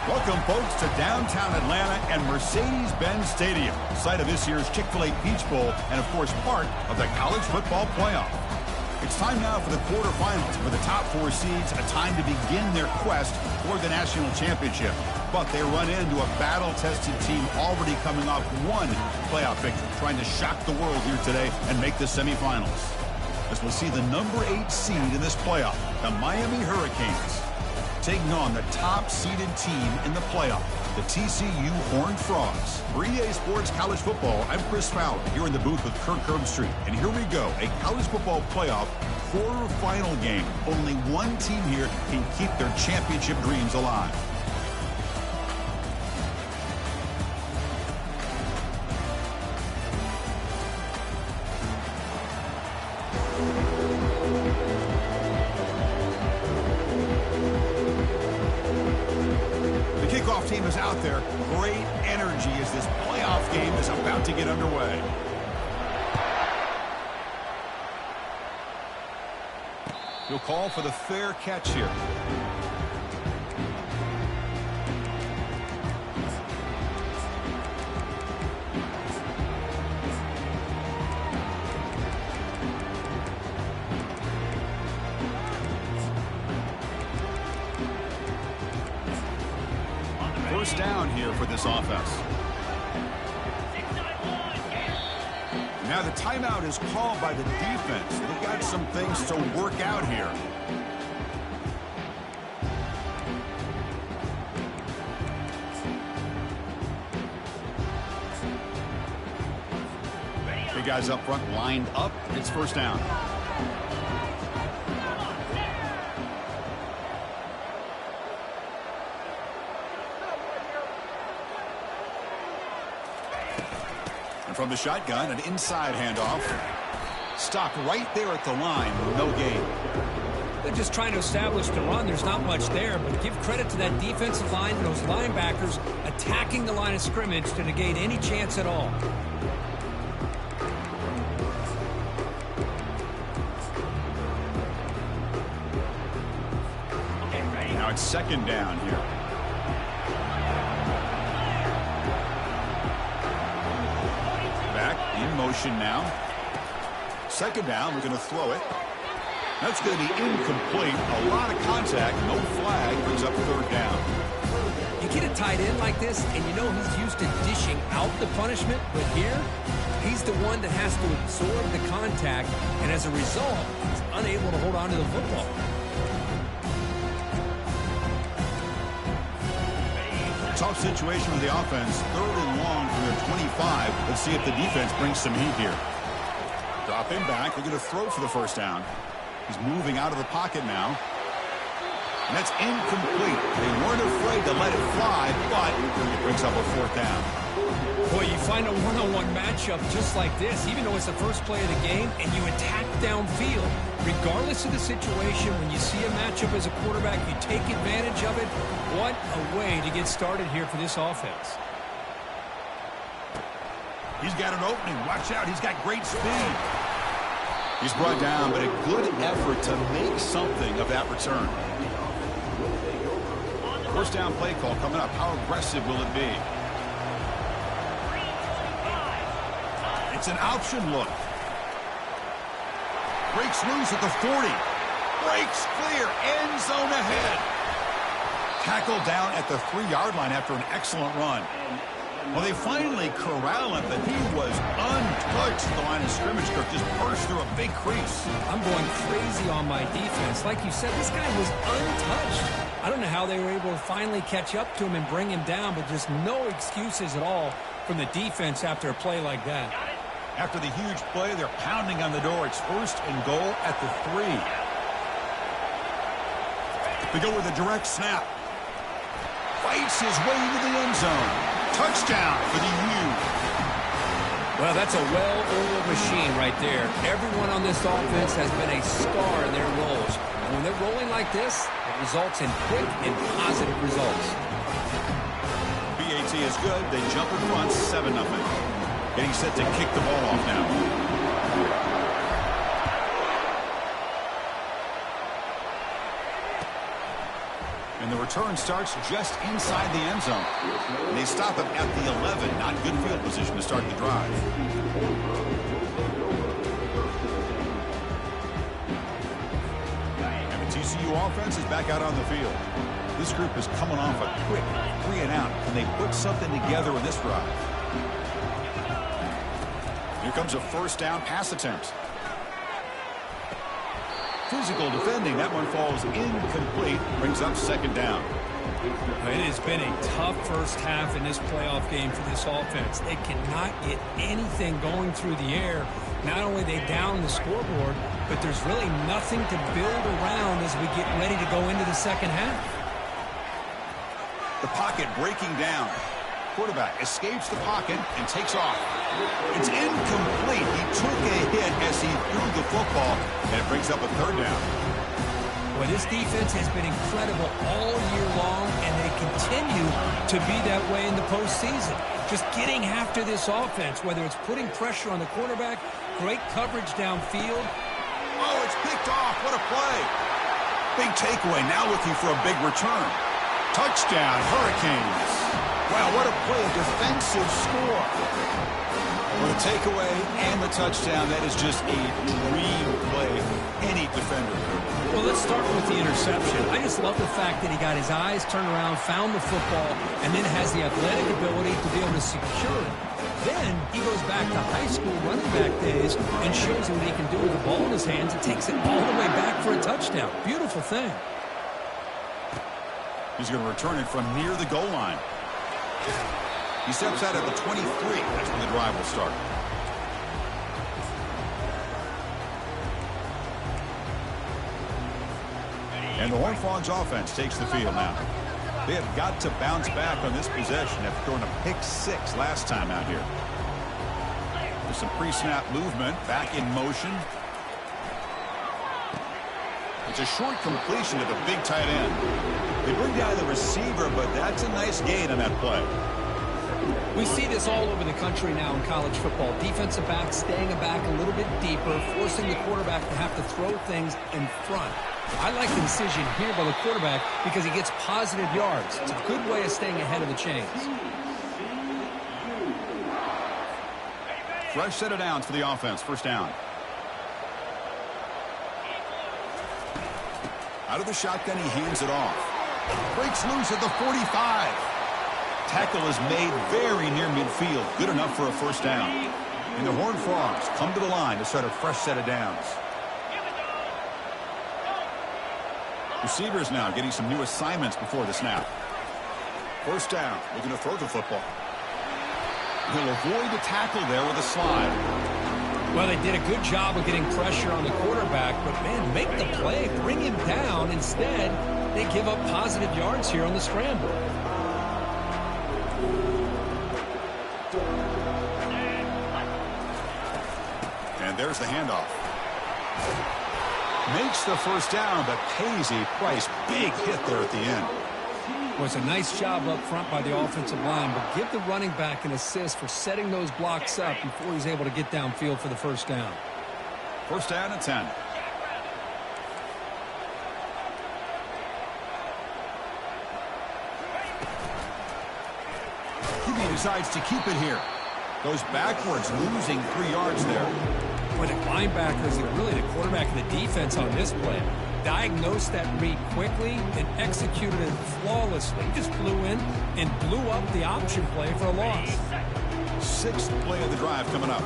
Welcome, folks, to downtown Atlanta and Mercedes-Benz Stadium, site of this year's Chick-fil-A Peach Bowl and, of course, part of the college football playoff. It's time now for the quarterfinals, for the top 4 seeds, a time to begin their quest toward the national championship. But they run into a battle-tested team already coming off one playoff victory, trying to shock the world here today and make the semifinals. As we'll see the number 8 seed in this playoff, the Miami Hurricanes, taking on the top-seeded team in the playoff, the TCU Horned Frogs. For EA Sports College Football, I'm Chris Fowler, here in the booth with Kirk Herbstreit. And here we go, a college football playoff quarterfinal game. Only one team here can keep their championship dreams alive. Team is out there. Great energy as this playoff game is about to get underway. He'll call for the fair catch here. First down here for this offense. Now the timeout is called by the defense. They've got some things to work out here. Big guys up front lined up. It's first down. From the shotgun, an inside handoff. Stopped right there at the line. No gain. They're just trying to establish the run. There's not much there, but give credit to that defensive line and those linebackers attacking the line of scrimmage to negate any chance at all. Now it's second down here. In motion now. Second down, we're going to throw it. That's going to be incomplete. A lot of contact, no flag, brings up third down. You get a tight end like this, and you know he's used to dishing out the punishment, but here, he's the one that has to absorb the contact, and as a result, he's unable to hold on to the football. Tough situation with the offense. Third and long from their 25. Let's see if the defense brings some heat here. Drop him back. They're going to throw for the first down. He's moving out of the pocket now. And that's incomplete. They weren't afraid to let it fly, but it brings up a fourth down. Boy, you find a one-on-one matchup just like this, even though it's the first play of the game, and you attack downfield. Regardless of the situation, when you see a matchup as a quarterback, you take advantage of it. What a way to get started here for this offense. He's got an opening. Watch out. He's got great speed. He's brought down, but a good effort to make something of that return. First down play call coming up. How aggressive will it be? It's an option look. Breaks loose at the 40. Breaks clear. End zone ahead. Tackled down at the 3-yard line after an excellent run. Well, they finally corral him, but he was untouched at the line of scrimmage. Kirk just burst through a big crease. I'm going crazy on my defense. Like you said, this guy was untouched. I don't know how they were able to finally catch up to him and bring him down, but just no excuses at all from the defense after a play like that. After the huge play, they're pounding on the door. It's first and goal at the 3. They go with a direct snap. Fights his way into the end zone. Touchdown for the U. Well, that's a well-oiled machine right there. Everyone on this offense has been a star in their roles. And when they're rolling like this, it results in quick and positive results. BAT is good. They jump in front 7-0. Getting set to kick the ball off now. And the return starts just inside the end zone. And they stop him at the 11. Not good field position to start the drive. And the TCU offense is back out on the field. This group is coming off a quick 3-and-out. Can they put something together in this drive? Here comes a first down pass attempt. Physical defending. That one falls incomplete. Brings up second down. It has been a tough first half in this playoff game for this offense. They cannot get anything going through the air. Not only are they down the scoreboard, but there's really nothing to build around as we get ready to go into the second half. The pocket breaking down. Quarterback escapes the pocket and takes off. It's incomplete. He took a hit as he threw the football, and it brings up a third down. Well, this defense has been incredible all year long, and they continue to be that way in the postseason. Just getting after this offense, whether it's putting pressure on the quarterback, great coverage downfield. Oh, it's picked off. What a play. Big takeaway. Now looking for a big return. Touchdown, Hurricanes. Wow, what a play, a defensive score. For the takeaway and the touchdown, that is just a dream play any defender could. Well, let's start with the interception. I just love the fact that he got his eyes turned around, found the football, and then has the athletic ability to be able to secure it. Then he goes back to high school running back days and shows him what he can do with the ball in his hands and takes it all the way back for a touchdown. Beautiful thing. He's going to return it from near the goal line. He steps out at the 23. That's when the drive will start. And the Horned Frogs offense takes the field now. They have got to bounce back on this possession after throwing a pick 6 last time out here. There's some pre-snap movement. Back in motion. It's a short completion to the big tight end. They bring down the receiver, but that's a nice gain on that play. We see this all over the country now in college football. Defensive backs staying back a little bit deeper, forcing the quarterback to have to throw things in front. I like the decision here by the quarterback because he gets positive yards. It's a good way of staying ahead of the chains. Fresh set of downs for the offense. First down. Out of the shotgun, he hands it off. Breaks loose at the 45. Tackle is made very near midfield. Good enough for a first down. And the Horned Frogs come to the line to start a fresh set of downs. Receivers now getting some new assignments before the snap. First down. Looking to throw the football. He'll avoid the tackle there with a slide. Well, they did a good job of getting pressure on the quarterback, but, man, make the play, bring him down. Instead, they give up positive yards here on the scramble. And there's the handoff. Makes the first down, but pays a price. Big hit there at the end. Was a nice job up front by the offensive line, but give the running back an assist for setting those blocks up before he's able to get downfield for the first down. First down and 10. QB decides to keep it here. Goes backwards, losing 3 yards there. Boy, the linebackers and really the quarterback and the defense on this play diagnosed that read quickly and executed it flawlessly. He just flew in and blew up the option play for a loss. 6th play of the drive coming up.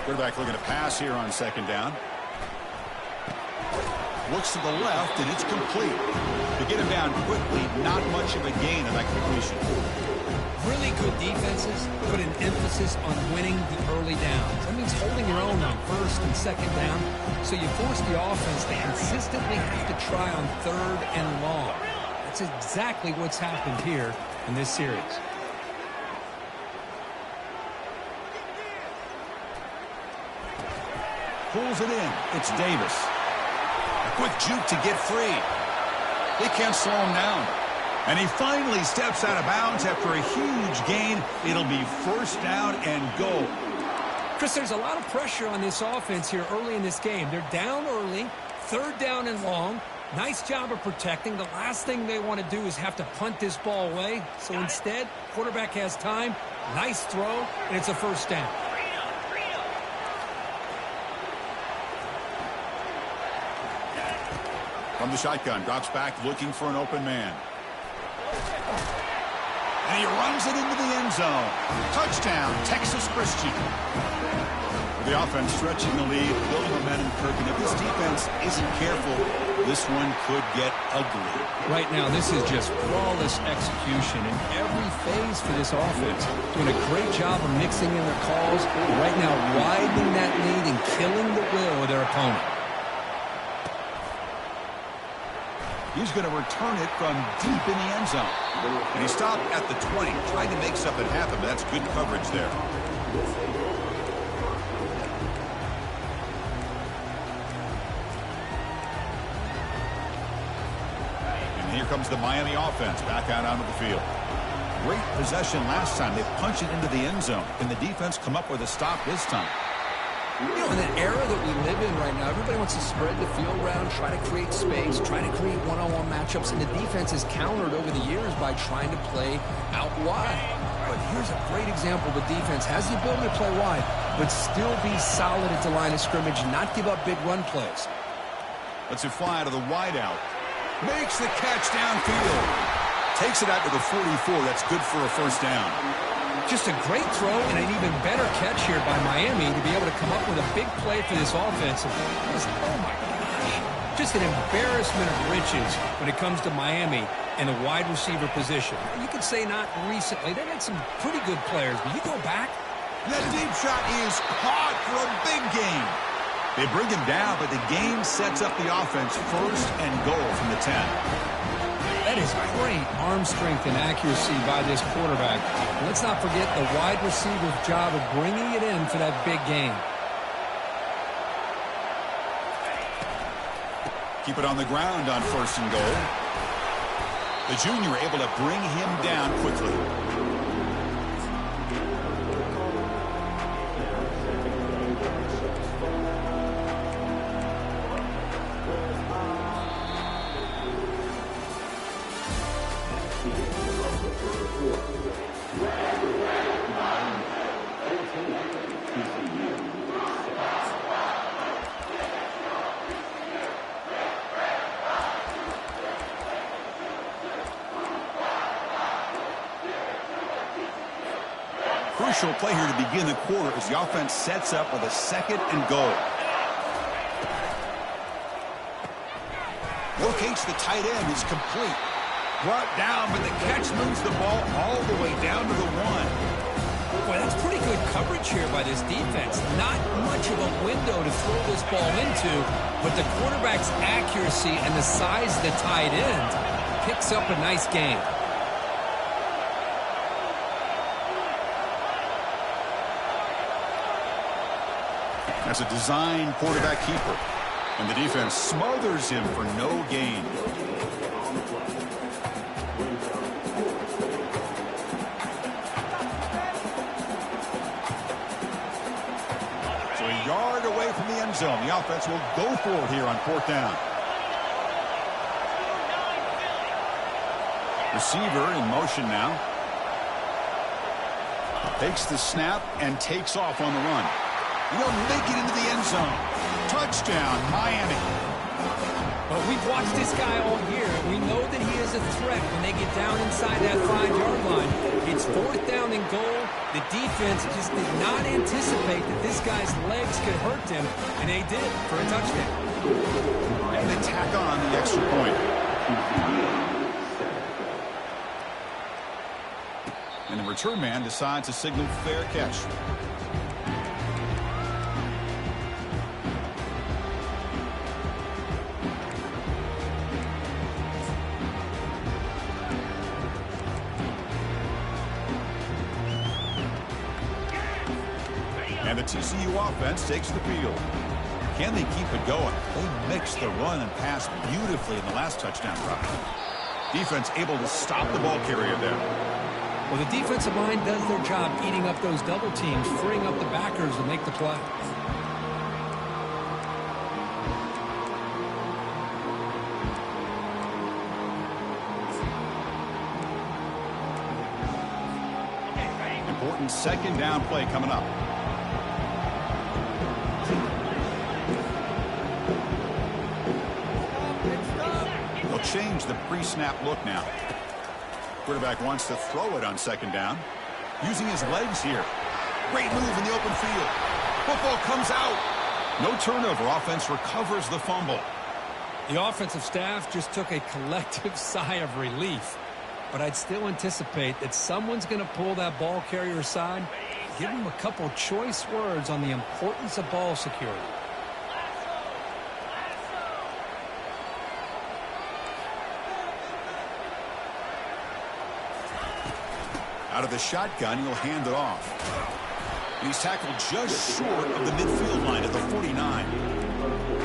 Quarterback looking to pass here on second down. Looks to the left, and it's complete. To get him down quickly, not much of a gain on that completion. Really good defenses put an emphasis on winning the early downs. That means holding your own on first and second down, so you force the offense to consistently have to try on third and long. That's exactly what's happened here in this series. Pulls it in. It's Davis. A quick juke to get free. They can't slow him down. And he finally steps out of bounds after a huge gain. It'll be first down and goal. Chris, there's a lot of pressure on this offense here early in this game. They're down early, 3rd down and long. Nice job of protecting. The last thing they want to do is have to punt this ball away. So instead, quarterback has time, nice throw, and it's a 1st down. From the shotgun, drops back looking for an open man. And he runs it into the end zone. Touchdown, Texas Christian. The offense stretching the lead, building momentum, Kirk. And if this defense isn't careful, this one could get ugly. Right now, this is just flawless execution in every phase for this offense. Doing a great job of mixing in their calls. Right now, widening that lead and killing the will of their opponent. He's going to return it from deep in the end zone. And he stopped at the 20, trying to make something happen, but that's good coverage there. And here comes the Miami offense back out onto the field. Great possession last time. They punch it into the end zone. Can the defense come up with a stop this time? You know, in the era that we live in right now, everybody wants to spread the field around, try to create space, try to create one-on-one matchups, and the defense is countered over the years by trying to play out wide. But here's a great example. The defense has the ability to play wide, but still be solid at the line of scrimmage, not give up big run plays. Let's it fly to the wideout. Makes the catch downfield. Takes it out to the 44. That's good for a 1st down. Just a great throw and an even better catch here by Miami to be able to come up with a big play for this offense. Oh, my gosh. Just an embarrassment of riches when it comes to Miami and the wide receiver position. You could say not recently. They've had some pretty good players, but you go back. That deep shot is caught for a big gain. They bring him down, but the game sets up the offense 1st and goal from the 10. That is great arm strength and accuracy by this quarterback. And let's not forget the wide receiver's job of bringing it in for that big game. Keep it on the ground on 1st and goal. The junior able to bring him down quickly. Crucial play here to begin the quarter as the offense sets up with a 2nd and goal. Locates the tight end is complete. Brought down, but the catch moves the ball all the way down to the 1. Boy, that's pretty good coverage here by this defense. Not much of a window to throw this ball into, but the quarterback's accuracy and the size of the tight end picks up a nice gain. That's a design quarterback keeper. And the defense smothers him for no gain. So a yard away from the end zone. The offense will go for it here on 4th down. Receiver in motion now. Takes the snap and takes off on the run. He'll make it into the end zone. Touchdown, Miami. Well, we've watched this guy all year. We know that he is a threat when they get down inside that 5-yard line. It's 4th down and goal. The defense just did not anticipate that this guy's legs could hurt them, and they did for a touchdown. And they tack on the extra point. And the return man decides to signal fair catch. And the TCU offense takes the field. Can they keep it going? They mixed the run and pass beautifully in the last touchdown drive. Defense able to stop the ball carrier there. Well, the defensive line does their job eating up those double teams, freeing up the backers to make the play. Important second down play coming up. They'll change the pre-snap look now. Quarterback wants to throw it on second down. Using his legs here. Great move in the open field. Football comes out. No turnover. Offense recovers the fumble. The offensive staff just took a collective sigh of relief. But I'd still anticipate that someone's going to pull that ball carrier aside, give him a couple choice words on the importance of ball security. Out of the shotgun, he'll hand it off. And he's tackled just short of the midfield line at the 49.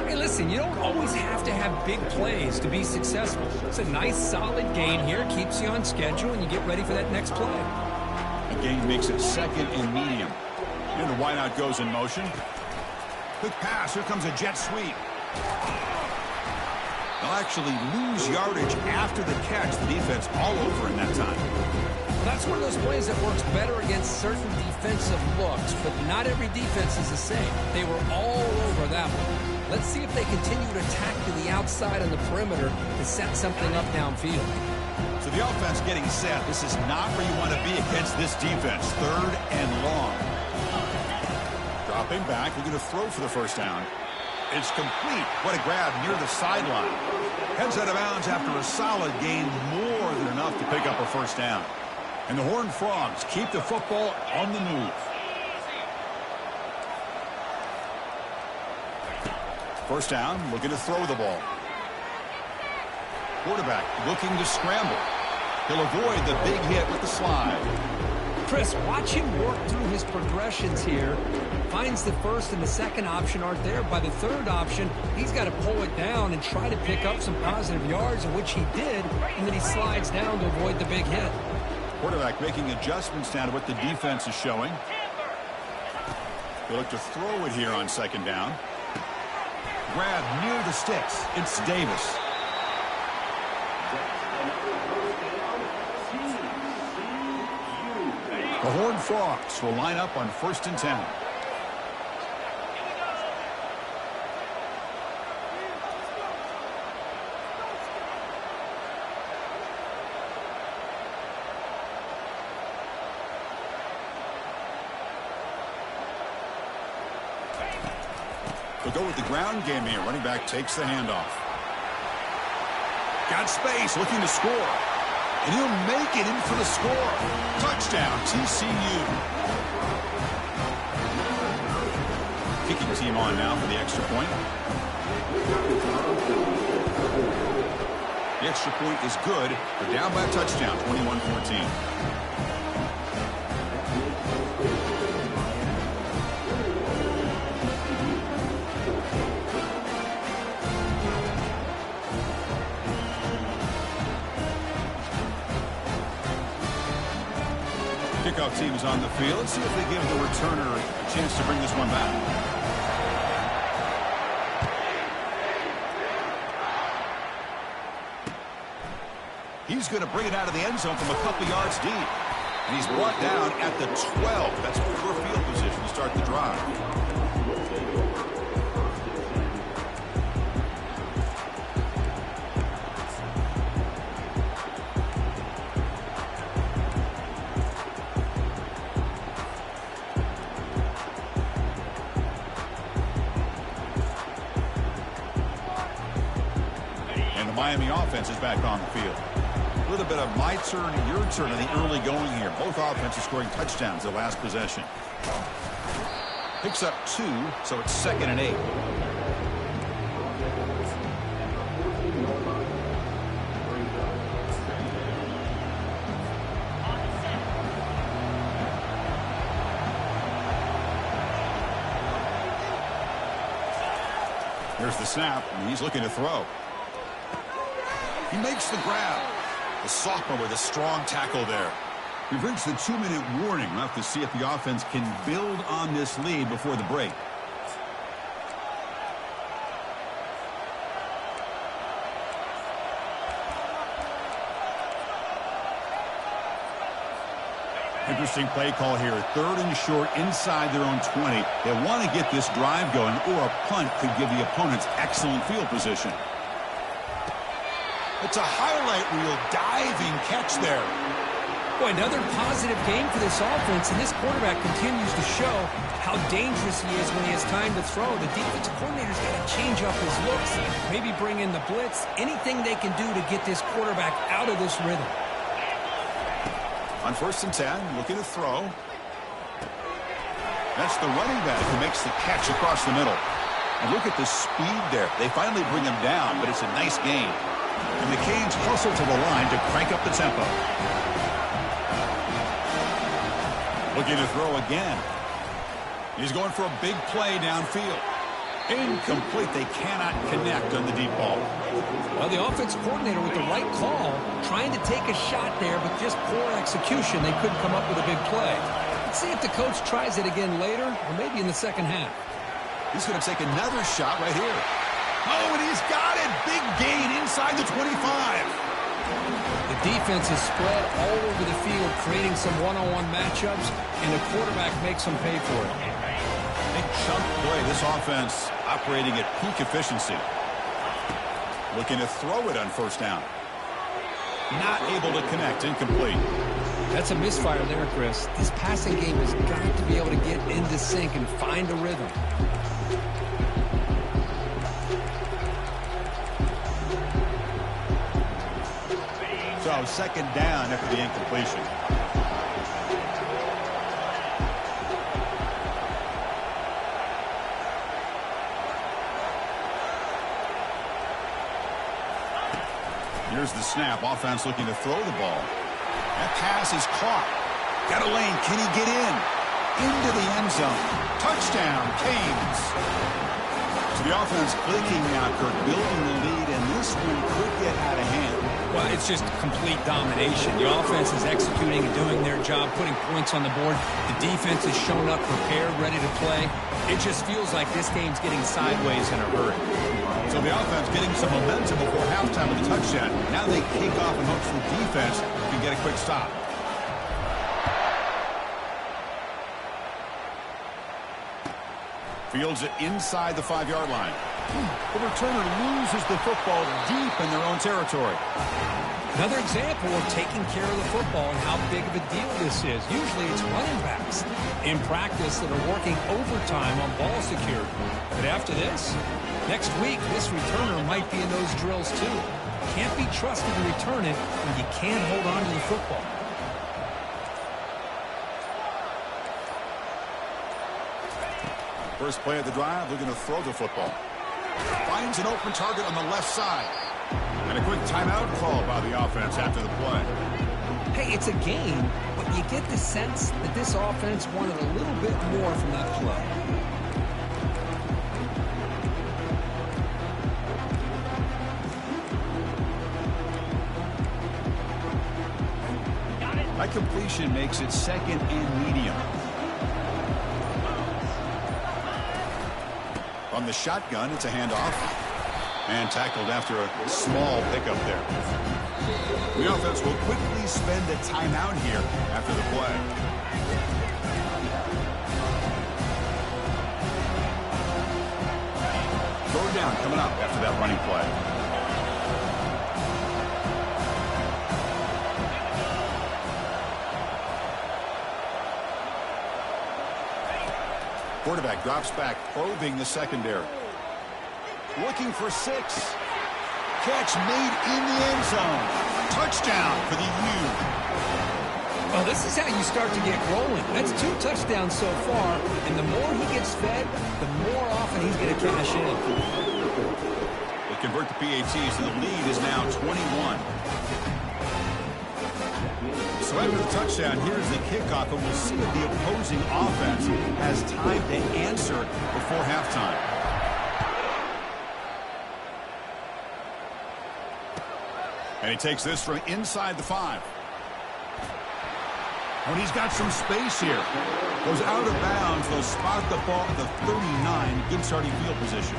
Hey, listen, you don't always have to have big plays to be successful. It's a nice, solid gain here. Keeps you on schedule, and you get ready for that next play. The gain makes it second and medium. And the wideout goes in motion. Quick pass. Here comes a jet sweep. They'll actually lose yardage after the catch. The defense all over in that time. Well, that's one of those plays that works better against certain defensive looks, but not every defense is the same. They were all over that one. Let's see if they continue to attack to the outside on the perimeter to set something up downfield. So the offense getting set. This is not where you want to be against this defense. Third and long. Dropping back. We're going to throw for the first down. It's complete. What a grab near the sideline. Heads out of bounds after a solid gain, more than enough to pick up a first down. And the Horned Frogs keep the football on the move. First down, looking to throw the ball. Quarterback looking to scramble. He'll avoid the big hit with the slide. Chris, watch him work through his progressions here. Finds the first and the second option aren't there. By the third option, he's got to pull it down and try to pick up some positive yards, which he did, and then he slides down to avoid the big hit. Quarterback making adjustments down to what the defense is showing. They look to throw it here on second down. Grab near the sticks. It's Davis. The Horned Frogs will line up on 1st and 10. They'll go with the ground game here. Running back takes the handoff. Got space, looking to score. And he'll make it in for the score. Touchdown, TCU. Kicking team on now for the extra point. The extra point is good. They're down by a touchdown, 21-14. Kickoff team is on the field. Let's see if they give the returner a chance to bring this one back. He's going to bring it out of the end zone from a couple yards deep. And he's brought down at the 12. That's poor field position to start the drive. Miami offense is back on the field. A little bit of my turn, your turn in the early going here. Both offenses scoring touchdowns the last possession. Picks up 2, so it's 2nd and 8. Here's the snap, and he's looking to throw. He makes the grab. The sophomore with a strong tackle there. We've reached the 2-minute warning. We'll have to see if the offense can build on this lead before the break. Interesting play call here. 3rd and short inside their own 20. They want to get this drive going, or a punt could give the opponents excellent field position. It's a highlight reel diving catch there. Boy, another positive game for this offense, and this quarterback continues to show how dangerous he is when he has time to throw. The defensive coordinator's got to change up his looks, maybe bring in the blitz, anything they can do to get this quarterback out of this rhythm. On 1st and 10, looking to throw. That's the running back who makes the catch across the middle. And look at the speed there. They finally bring him down, but it's a nice gain. And the Canes hustle to the line to crank up the tempo. Looking to throw again. He's going for a big play downfield. Incomplete. They cannot connect on the deep ball. Well, the offense coordinator with the right call, trying to take a shot there, but just poor execution. They couldn't come up with a big play. Let's see if the coach tries it again later, or maybe in the second half. He's going to take another shot right here. Oh, and he's got it. Big gain inside the 25. The defense is spread all over the field, creating some one-on-one matchups, and the quarterback makes them pay for it. Big chunk play. This offense operating at peak efficiency. Looking to throw it on 1st down. Not able to connect. Incomplete. That's a misfire there, Chris. This passing game has got to be able to get into sync and find a rhythm. So 2nd down after the incompletion. Here's the snap. Offense looking to throw the ball. That pass is caught. Got a lane. Can he get in? Into the end zone. Touchdown, Canes. So the offense clicking now, Kirk, building the lead, and this one could get out of hand. Well, it's just complete domination. The offense is executing and doing their job, putting points on the board. The defense has shown up prepared, ready to play. It just feels like this game's getting sideways in a hurry. So the offense getting some momentum before halftime with a touchdown. Now they kick off and hopes the defense can get a quick stop. Fields it inside the 5-yard line. The returner loses the football deep in their own territory. Another example of taking care of the football and how big of a deal this is. Usually it's running backs in practice that are working overtime on ball security. But after this, next week, this returner might be in those drills too. Can't be trusted to return it when you can't hold on to the football. First play of the drive, looking to throw the football. Finds an open target on the left side. And a quick timeout call by the offense after the play. Hey, it's a game, but you get the sense that this offense wanted a little bit more from that play. That completion makes it 2nd and medium. From the shotgun, it's a handoff. And tackled after a small pickup there. The offense will quickly spend a timeout here after the play. Third down coming up after that running play. Quarterback drops back, probing the secondary. Looking for 6. Catch made in the end zone. Touchdown for the U. Well, this is how you start to get rolling. That's 2 touchdowns so far, and the more he gets fed, the more often he's going to cash in. They convert the PATs, and the lead is now 21. So after the touchdown, here's the kickoff, and we'll see if the opposing offense has time to answer before halftime. And he takes this from inside the 5. When he's got some space here. Goes out of bounds. They'll spot the ball at the 39. Good starting field position.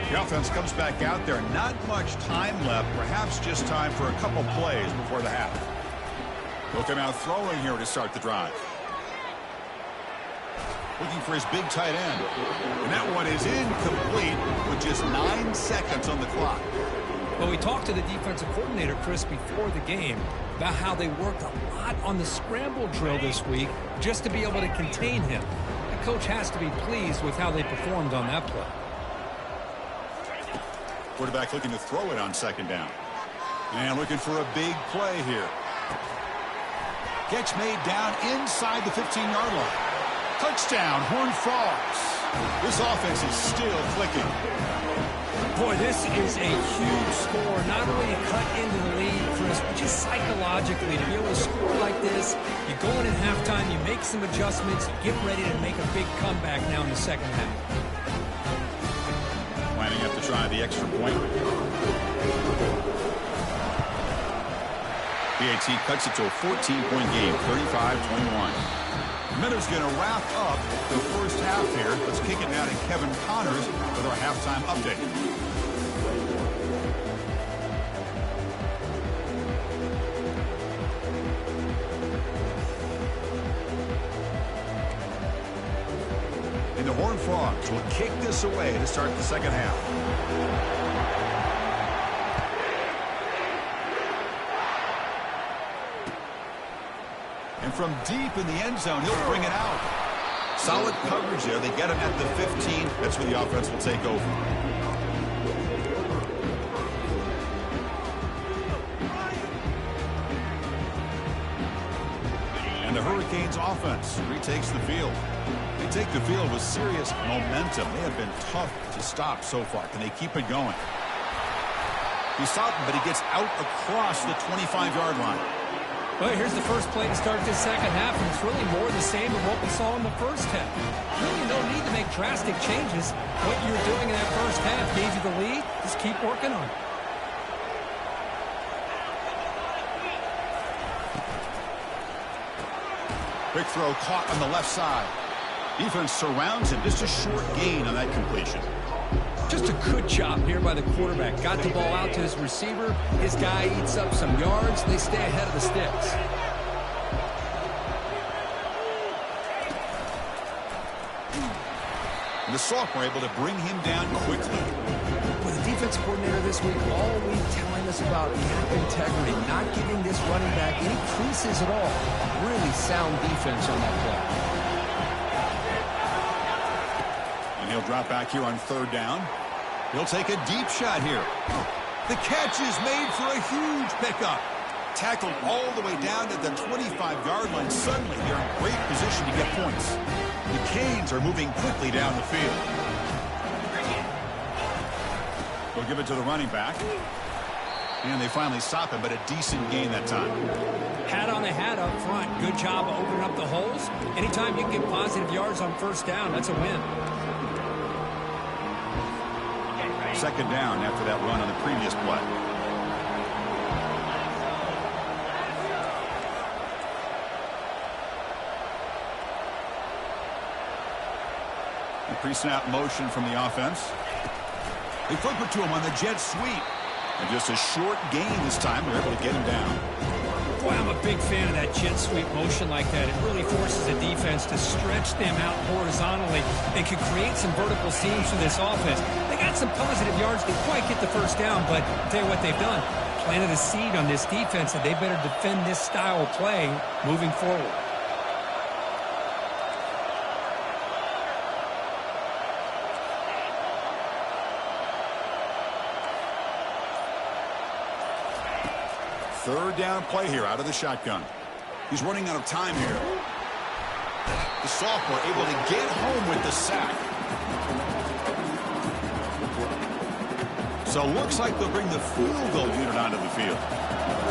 The offense comes back out there. Not much time left. Perhaps just time for a couple plays before the half. He'll come out throwing here to start the drive. Looking for his big tight end. And that one is incomplete with just 9 seconds on the clock. Well, we talked to the defensive coordinator, Chris, before the game about how they worked a lot on the scramble drill this week just to be able to contain him. The coach has to be pleased with how they performed on that play. Quarterback looking to throw it on second down. And looking for a big play here. Gets made down inside the 15-yard line. Touchdown, Horned Frogs. This offense is still clicking. Boy, this is a huge score. Not only to cut into the lead, Chris, but just psychologically to be able to score like this. You go in at halftime, you make some adjustments, you get ready to make a big comeback now in the second half. Lining up to try the extra point. PAT cuts it to a 14-point game, 35-21. Miller's going to wrap up the first half here. Let's kick it now to Kevin Connors with our halftime update. And the Horned Frogs will kick this away to start the second half. And from deep in the end zone, he'll bring it out. Solid coverage there. They get him at the 15. That's where the offense will take over. And the Hurricanes offense retakes the field. They take the field with serious momentum. They have been tough to stop so far. Can they keep it going? He stopped him, but he gets out across the 25-yard line. Well, here's the first play to start this second half, and it's really more the same of what we saw in the first half. Really no need to make drastic changes. What you were doing in that first half gave you the lead. Just keep working on it. Quick throw caught on the left side. Defense surrounds him. Just a short gain on that completion. Just a good job here by the quarterback. Got the ball out to his receiver. His guy eats up some yards. They stay ahead of the sticks. And the sophomore able to bring him down quickly. With the defensive coordinator this week, all week telling us about gap integrity, not giving this running back any creases at all. Really sound defense on that play. He'll drop back here on third down. He'll take a deep shot here. The catch is made for a huge pickup. Tackled all the way down at the 25-yard line. Suddenly, they're in great position to get points. The Canes are moving quickly down the field. They'll give it to the running back. And they finally stop him, but a decent gain that time. Hat on the hat up front. Good job of opening up the holes. Anytime you can get positive yards on first down, that's a win. Second down after that run on the previous play. The pre-snap motion from the offense. They flip it to him on the jet sweep. And just a short gain this time. They're able to get him down. Boy, I'm a big fan of that jet sweep motion like that. It really forces the defense to stretch them out horizontally and can create some vertical seams for this offense. They got some positive yards. Didn't quite get the first down, but I'll tell you what they've done. Planted a seed on this defense that they better defend this style of play moving forward. Third down play here out of the shotgun. He's running out of time here. The sophomore able to get home with the sack. So looks like they'll bring the field goal unit onto the field.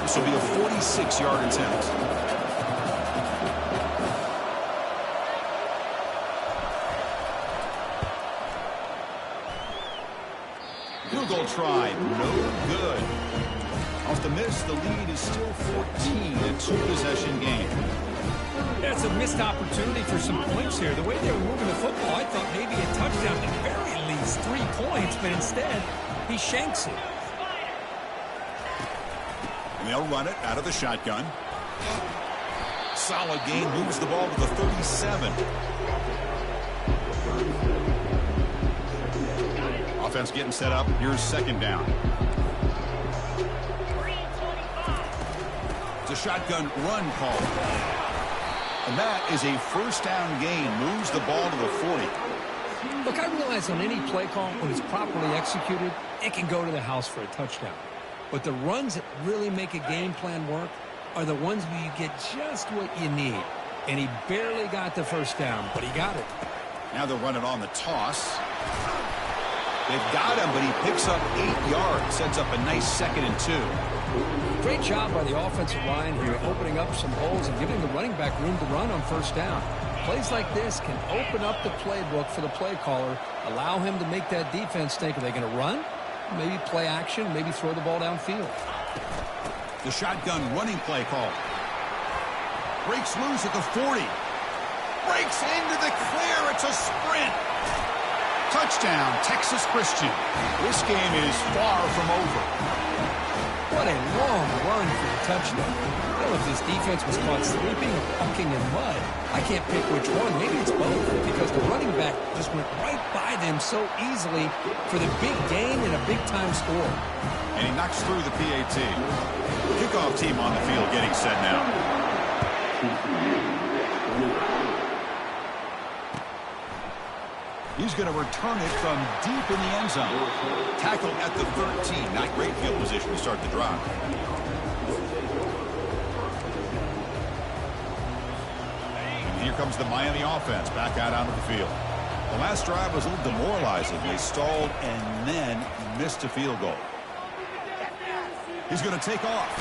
This will be a 46-yard attempt. Field goal try, no good. Off the miss, the lead is still 14, a two-possession game. Yeah, it's a missed opportunity for some points here. The way they were moving the football, I thought maybe a touchdown, at the very least 3 points, but instead, he shanks it. And they'll run it out of the shotgun. Solid gain, moves the ball to the 37. Offense getting set up. Here's second down. It's a shotgun run call. And that is a first down gain. Moves the ball to the 40. Look, I realize on any play call, when it's properly executed, it can go to the house for a touchdown. But the runs that really make a game plan work are the ones where you get just what you need. And he barely got the first down, but he got it. Now they'll run it on the toss. They've got him, but he picks up 8 yards. Sets up a nice 2nd and 2. Great job by the offensive line here, opening up some holes and giving the running back room to run on first down. Plays like this can open up the playbook for the play caller, allow him to make that defense think, are they going to run? Maybe play action, maybe throw the ball downfield. The shotgun running play call. Breaks loose at the 40. Breaks into the clear. It's a sprint. Touchdown, Texas Christian. This game is far from over. What a long run for the touchdown. I don't know if this defense was caught sleeping or walking in mud. I can't pick which one. Maybe it's both, because the running back just went right by them so easily for the big gain and a big-time score. And he knocks through the PAT. Kickoff team on the field getting set now. He's going to return it from deep in the end zone. Tackle at the 13. Not great field position to start the drive. And here comes the Miami offense back out onto the field. The last drive was a little demoralizing. They stalled and then missed a field goal. He's going to take off.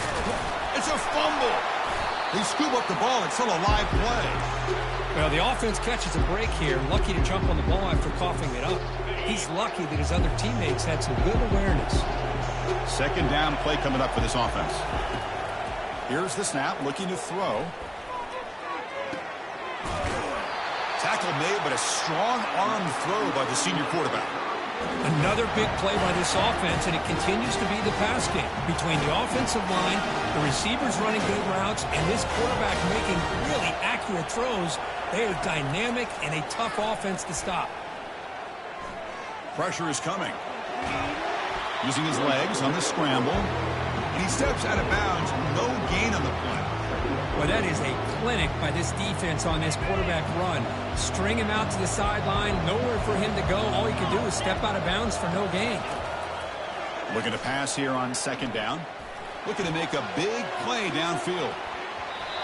It's a fumble. They scoop up the ball. It's still a live play. Well, the offense catches a break here. Lucky to jump on the ball after coughing it up. He's lucky that his other teammates had some good awareness. Second down play coming up for this offense. Here's the snap, looking to throw. Tackle made, but a strong arm throw by the senior quarterback. Another big play by this offense, and it continues to be the pass game. Between the offensive line, the receivers running good routes, and this quarterback making really accurate throws, they are dynamic and a tough offense to stop. Pressure is coming. Using his legs on the scramble. And he steps out of bounds. No gain on the play. Well, that is a clinic by this defense on this quarterback run. String him out to the sideline, nowhere for him to go. All he can do is step out of bounds for no gain. Looking to pass here on second down. Looking to make a big play downfield.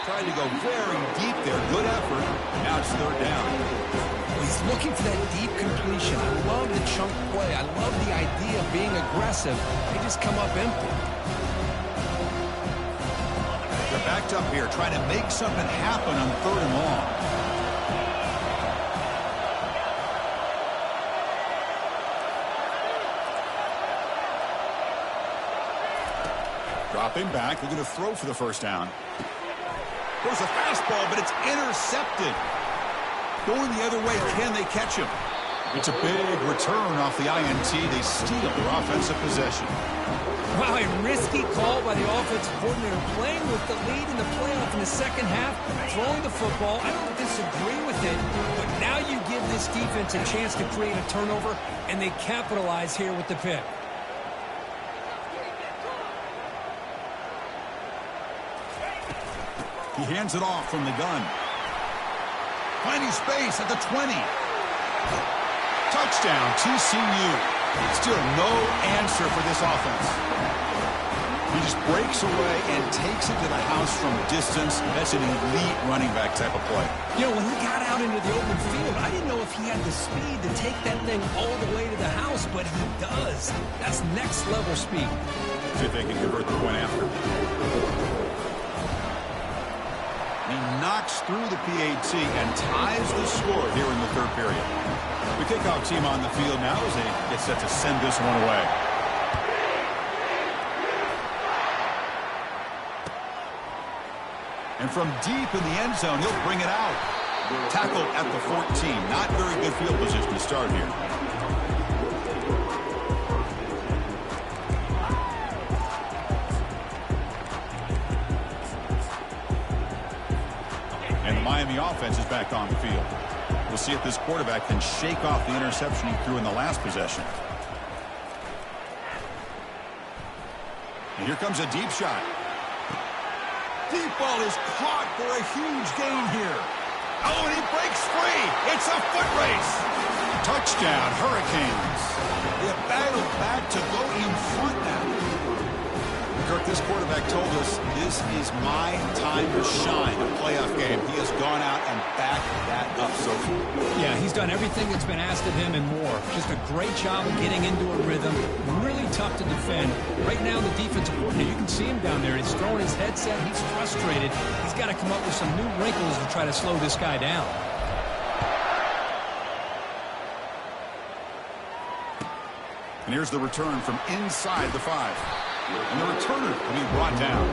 Trying to go very deep there. Good effort. Now it's third down. He's looking for that deep completion. I love the chunk play. I love the idea of being aggressive. They just come up empty. They're backed up here, trying to make something happen on third and long. Dropping back, looking to throw for the first down. There's a fastball, but it's intercepted. Going the other way, can they catch him? It's a big return off the INT. They steal their offensive possession. Wow, a risky call by the offensive coordinator, playing with the lead in the playoff in the second half, throwing the football. I don't disagree with it, but now you give this defense a chance to create a turnover, and they capitalize here with the pick. He hands it off from the gun. Finding space at the 20. Touchdown, TCU. Still no answer for this offense. He just breaks away and takes it to the house from distance. That's an elite running back type of play. You know, when he got out into the open field, I didn't know if he had the speed to take that thing all the way to the house, but he does. That's next level speed. See if they can convert the point after. He knocks through the PAT and ties the score here in the third period. The kickoff team on the field now as they get set to send this one away. And from deep in the end zone, he'll bring it out. Tackle at the 14. Not very good field position to start here. And the Miami offense is back on the field. We'll see if this quarterback can shake off the interception he threw in the last possession. And here comes a deep shot. Deep ball is caught for a huge gain here. Oh, and he breaks free. It's a foot race. Touchdown, Hurricanes. They have battled back to go in front now. Kirk, this quarterback told us this is my time to shine, a playoff game. He has gone out and backed that up so far. Yeah, he's done everything that's been asked of him and more. Just a great job of getting into a rhythm. Really tough to defend. Right now, the defensive coordinator, you can see him down there. He's throwing his headset. He's frustrated. He's got to come up with some new wrinkles to try to slow this guy down. And here's the return from inside the 5. And the returner will be brought down.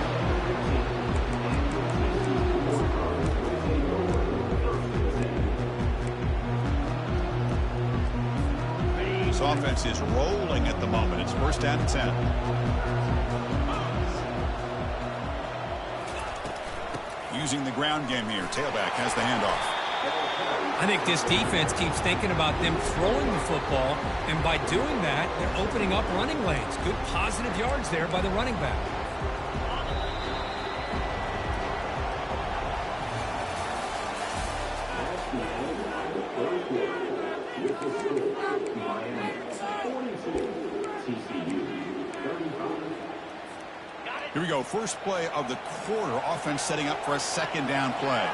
This offense is rolling at the moment. It's first down and 10. Using the ground game here. Tailback has the handoff. I think this defense keeps thinking about them throwing the football, and by doing that, they're opening up running lanes. Good positive yards there by the running back. Here we go. First play of the quarter. Offense setting up for a second down play.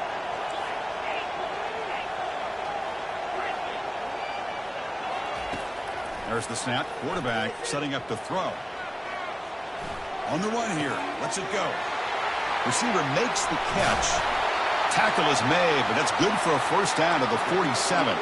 There's the snap. Quarterback setting up to throw. On the run here. Lets it go. Receiver makes the catch. Tackle is made, but that's good for a first down to the 47.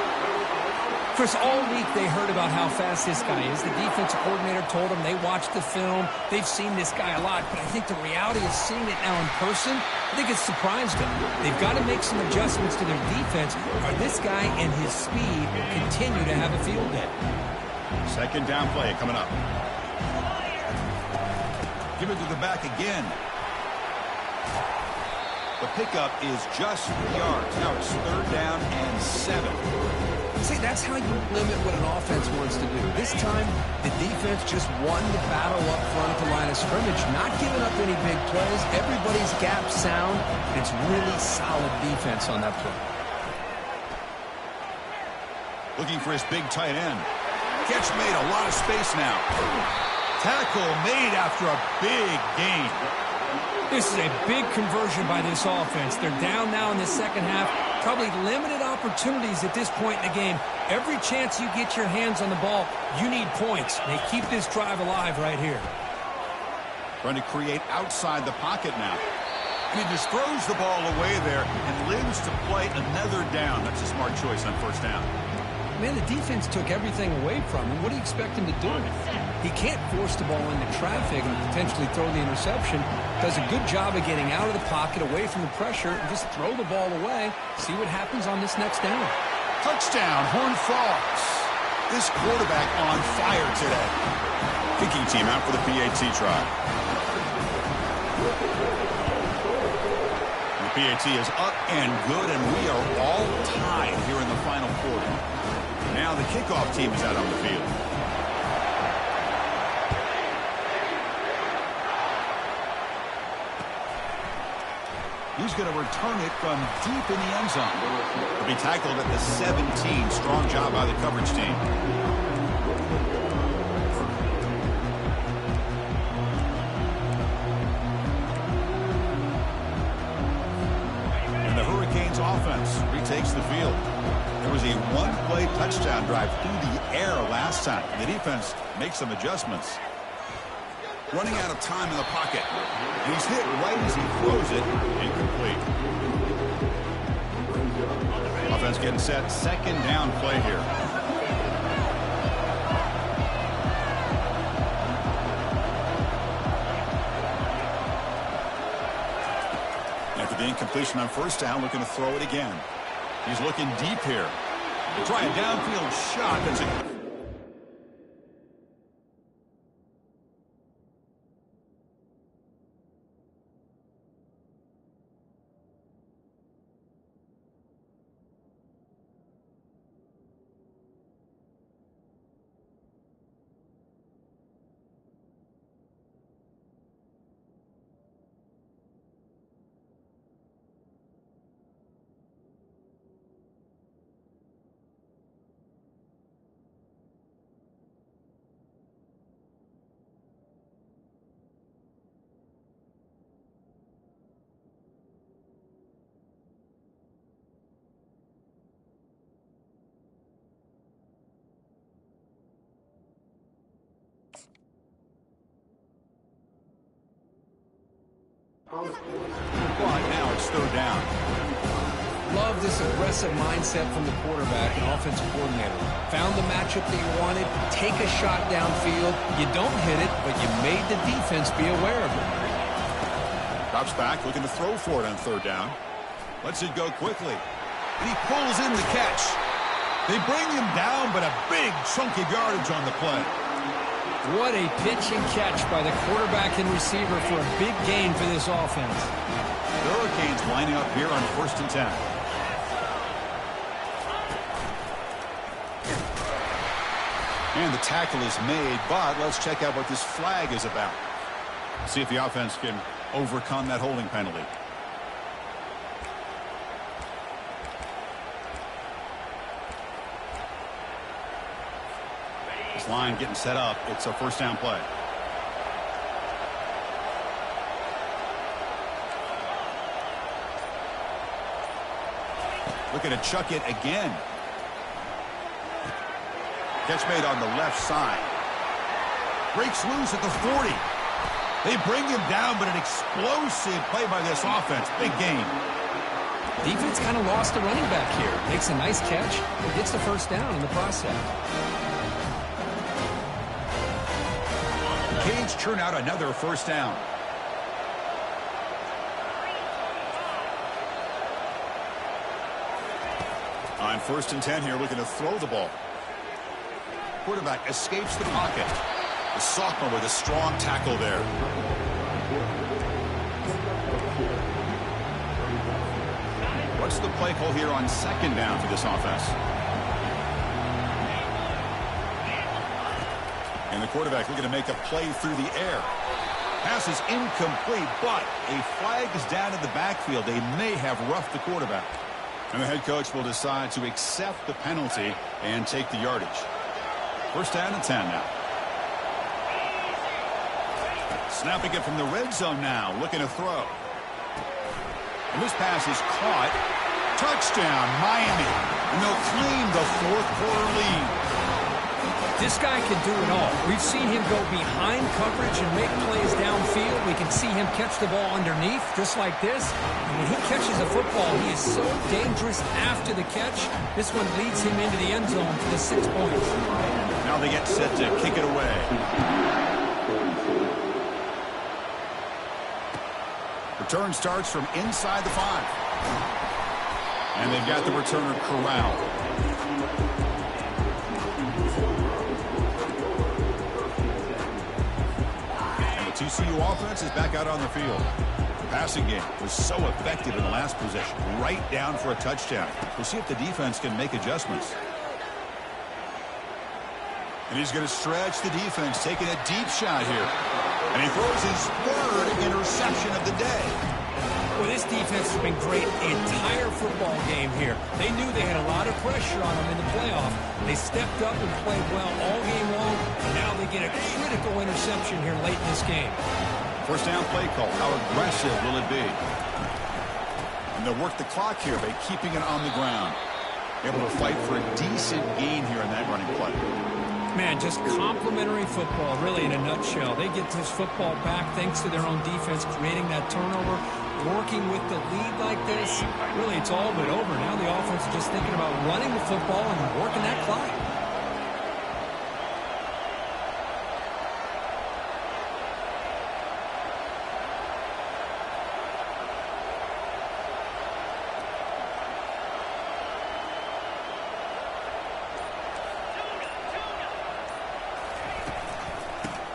Chris, all week they heard about how fast this guy is. The defensive coordinator told them they watched the film. They've seen this guy a lot, but I think the reality is seeing it now in person, I think it's surprised them. They've got to make some adjustments to their defense, or this guy and his speed will continue to have a field day. Second down play coming up. Give it to the back again. The pickup is just 3 yards. Now it's third down and 7. See, that's how you limit what an offense wants to do. This time, the defense just won the battle up front at the line of scrimmage, not giving up any big plays. Everybody's gap sound. It's really solid defense on that play. Looking for his big tight end. Catch made, a lot of space now. Tackle made after a big gain. This is a big conversion by this offense. They're down now in the second half. Probably limited opportunities at this point in the game. Every chance you get your hands on the ball, you need points. They keep this drive alive right here. Trying to create outside the pocket now. And he just throws the ball away there and lives to play another down. That's a smart choice on first down. Man, the defense took everything away from him. What do you expect him to do? He can't force the ball into traffic and potentially throw the interception. Does a good job of getting out of the pocket, away from the pressure, and just throw the ball away. See what happens on this next down. Touchdown, Horned Frogs. This quarterback on fire today. Kicking team out for the PAT try. The PAT is up and good, and we are all tied here in the final quarter. Now the kickoff team is out on the field. He's going to return it from deep in the end zone. He'll be tackled at the 17. Strong job by the coverage team. And the Hurricanes offense retakes the field. There was a one-play touchdown drive through the air last time. The defense makes some adjustments. Running out of time in the pocket. And he's hit right as he throws it. Incomplete. Offense getting set. Second down play here. At After the incompletion on first down, looking to throw it again. He's looking deep here. Try a downfield shot. That's it. But now it's third down. Love this aggressive mindset from the quarterback and offensive coordinator. Found the matchup that you wanted, take a shot downfield. You don't hit it, but you made the defense be aware of it. Drops back, looking to throw for it on third down. Lets it go quickly. And he pulls in the catch. They bring him down, but a big chunk of yardage on the play. What a pitch and catch by the quarterback and receiver for a big gain for this offense. The Hurricanes lining up here on 1st and 10. And the tackle is made, but let's check out what this flag is about. See if the offense can overcome that holding penalty. This line getting set up. It's a first down play. Looking to chuck it again. Catch made on the left side. Breaks loose at the 40. They bring him down, but an explosive play by this offense. Big gain. Defense kind of lost the running back here. Makes a nice catch and gets the first down in the process. Canes churn out another first down. On 1st and 10 here, looking to throw the ball. Quarterback escapes the pocket. The sophomore with a strong tackle there. What's the play call here on 2nd down for this offense? And the quarterback looking to make a play through the air. Pass is incomplete, but a flag is down in the backfield. They may have roughed the quarterback. And the head coach will decide to accept the penalty and take the yardage. First down and 10 now. Snapping it from the red zone now, looking to throw. And this pass is caught. Touchdown, Miami. And they'll claim the 4th quarter lead. This guy can do it all. We've seen him go behind coverage and make plays downfield. We can see him catch the ball underneath, just like this. And when he catches the football, he is so dangerous after the catch. This one leads him into the end zone for the 6 points. Now they get set to kick it away. Return starts from inside the 5. And they've got the returner corralled. TCU offense is back out on the field. The passing game was so effective in the last possession, right down for a touchdown. We'll see if the defense can make adjustments. And he's going to stretch the defense, taking a deep shot here. And he throws his 3rd interception of the day. Well, this defense has been great the entire football game here. They knew they had a lot of pressure on them in the playoff. They stepped up and played well all game long. And now they get a critical interception here late in this game. First down play call. How aggressive will it be? And they'll work the clock here by keeping it on the ground. Able to fight for a decent gain here in that running play. Man, just complimentary football, really, in a nutshell. They get this football back thanks to their own defense, creating that turnover, working with the lead like this. Really, it's all but over. Now the offense is just thinking about running the football and working that clock.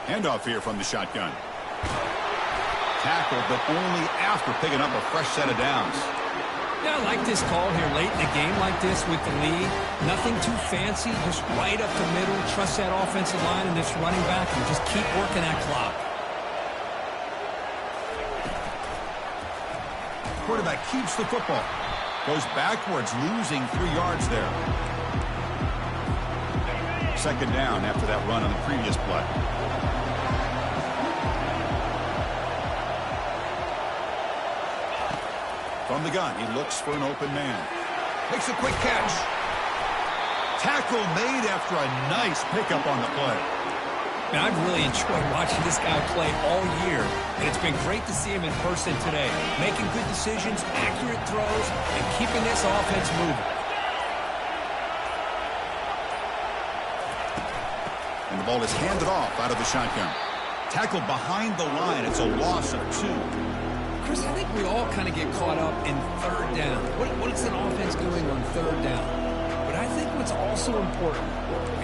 Handoff here from the shotgun. Tackled, but only after picking up a fresh set of downs. Yeah, I like this call here late in the game like this with the lead. Nothing too fancy, just right up the middle. Trust that offensive line and this running back and just keep working that clock. Quarterback keeps the football. Goes backwards, losing 3 yards there. Second down after that run on the previous play. From the gun, he looks for an open man. Makes a quick catch. Tackle made after a nice pickup on the play. Man, I've really enjoyed watching this guy play all year, and it's been great to see him in person today. Making good decisions, accurate throws, and keeping this offense moving. And the ball is handed off out of the shotgun. Tackled behind the line. It's a loss of 2. Chris, I think we all kind of get caught up in third down. What is an offense doing on third down? But I think what's also important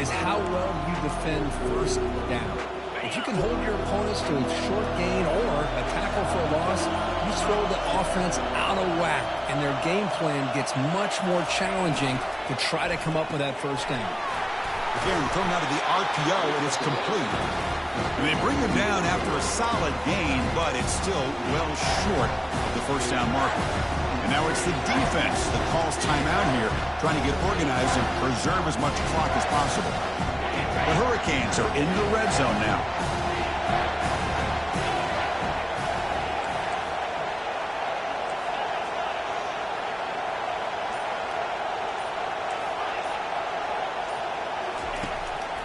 is how well you defend first down. If you can hold your opponents to a short gain or a tackle for a loss, you throw the offense out of whack, and their game plan gets much more challenging to try to come up with that first down. Again, thrown out of the RPO, and it's complete. And they bring him down after a solid gain, but it's still well short of the first down marker. And now it's the defense that calls timeout here, trying to get organized and preserve as much clock as possible. The Hurricanes are in the red zone now.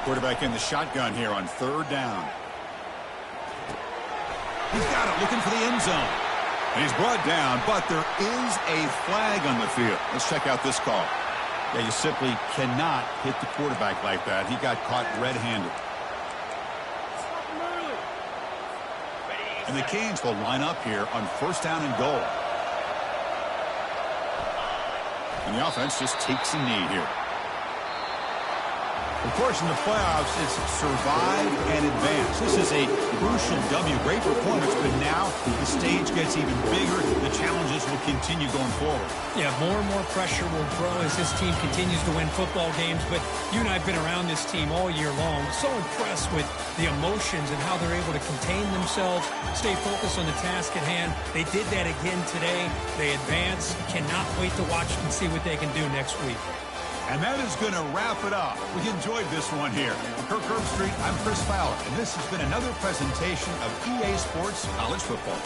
Quarterback in the shotgun here on third down. He's got it, looking for the end zone. And he's brought down, but there is a flag on the field. Let's check out this call. Yeah, you simply cannot hit the quarterback like that. He got caught red-handed. And the Canes will line up here on first down and goal. And the offense just takes a knee here. Of course, in the playoffs, it's survive and advance. This is a crucial W. Great performance, but now the stage gets even bigger. The challenges will continue going forward. Yeah, more and more pressure will grow as this team continues to win football games. But you and I have been around this team all year long. So impressed with the emotions and how they're able to contain themselves, stay focused on the task at hand. They did that again today. They advance. Cannot wait to watch and see what they can do next week. And that is going to wrap it up. We enjoyed this one here. For Kirk Herbstreit, I'm Chris Fowler, and this has been another presentation of EA Sports College Football.